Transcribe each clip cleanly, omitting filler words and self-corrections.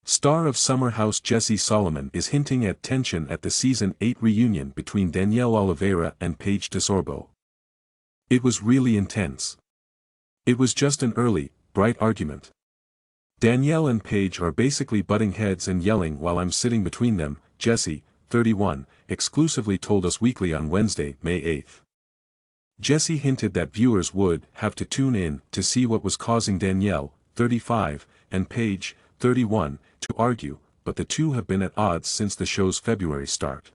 Star of Summer House Jesse Solomon is hinting at tension at the Season 8 reunion between Danielle Olivera and Paige DeSorbo. It was really intense. It was just an early, bright argument. Danielle and Paige are basically butting heads and yelling while I'm sitting between them, Jesse, 31, exclusively told Us Weekly on Wednesday, May 8. Jesse hinted that viewers would have to tune in to see what was causing Danielle, 35, and Paige, 31, to argue, but the two have been at odds since the show's February start.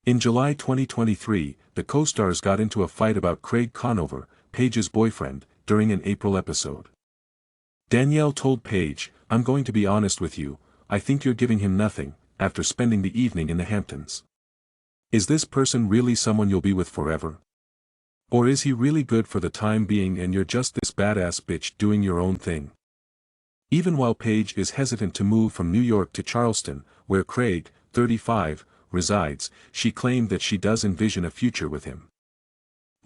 In July 2023, the co-stars got into a fight about Craig Conover, Paige's boyfriend, during an April episode. Danielle told Paige, "I'm going to be honest with you, I think you're giving him nothing," after spending the evening in the Hamptons. "Is this person really someone you'll be with forever? Or is he really good for the time being and you're just this badass bitch doing your own thing?" Even while Paige is hesitant to move from New York to Charleston, where Craig, 35, resides, she claimed that she does envision a future with him.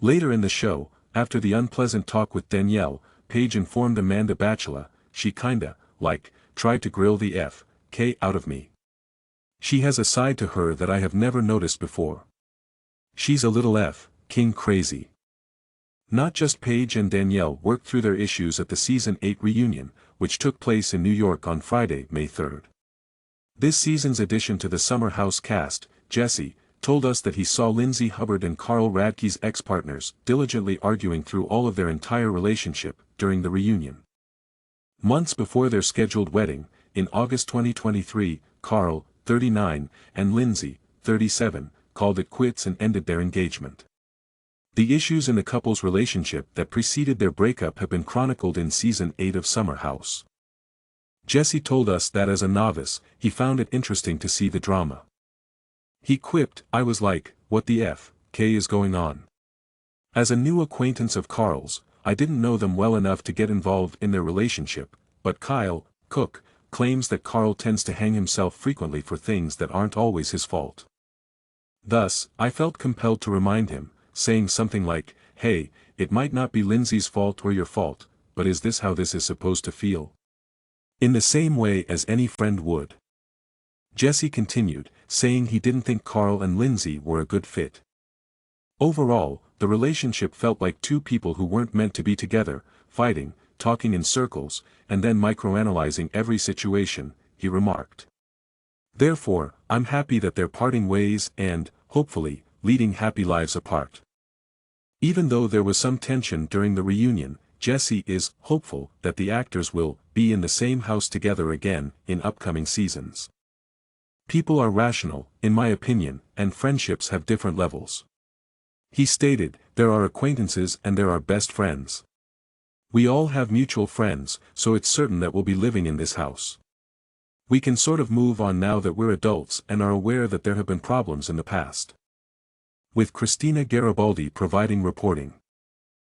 Later in the show, after the unpleasant talk with Danielle, Paige informed Amanda Batchelor, she kinda, tried to grill the F.K. out of me. "She has a side to her that I have never noticed before. She's a little King crazy." Not just Paige and Danielle worked through their issues at the Season 8 reunion, which took place in New York on Friday, May 3. This season's addition to the Summer House cast, Jesse, told us that he saw Lindsay Hubbard and Carl Radke's ex-partners diligently arguing through all of their entire relationship during the reunion. Months before their scheduled wedding, in August 2023, Carl, 39, and Lindsay, 37, called it quits and ended their engagement. The issues in the couple's relationship that preceded their breakup have been chronicled in Season 8 of Summer House. Jesse told us that as a novice, he found it interesting to see the drama. He quipped, "I was like, what the F.K. is going on?" As a new acquaintance of Carl's, I didn't know them well enough to get involved in their relationship, but Kyle, Cook, claims that Carl tends to hang himself frequently for things that aren't always his fault. Thus, I felt compelled to remind him, saying something like, "Hey, it might not be Lindsay's fault or your fault, but is this how this is supposed to feel?" In the same way as any friend would. Jesse continued, saying he didn't think Carl and Lindsay were a good fit. Overall, the relationship felt like two people who weren't meant to be together, fighting, talking in circles, and then microanalyzing every situation, he remarked. "Therefore, I'm happy that they're parting ways and, hopefully, leading happy lives apart." Even though there was some tension during the reunion, Jesse is hopeful that the actors will be in the same house together again in upcoming seasons. "People are rational, in my opinion, and friendships have different levels." He stated, "There are acquaintances and there are best friends. We all have mutual friends, so it's certain that we'll be living in this house. We can sort of move on now that we're adults and are aware that there have been problems in the past." With Christina Garibaldi providing reporting.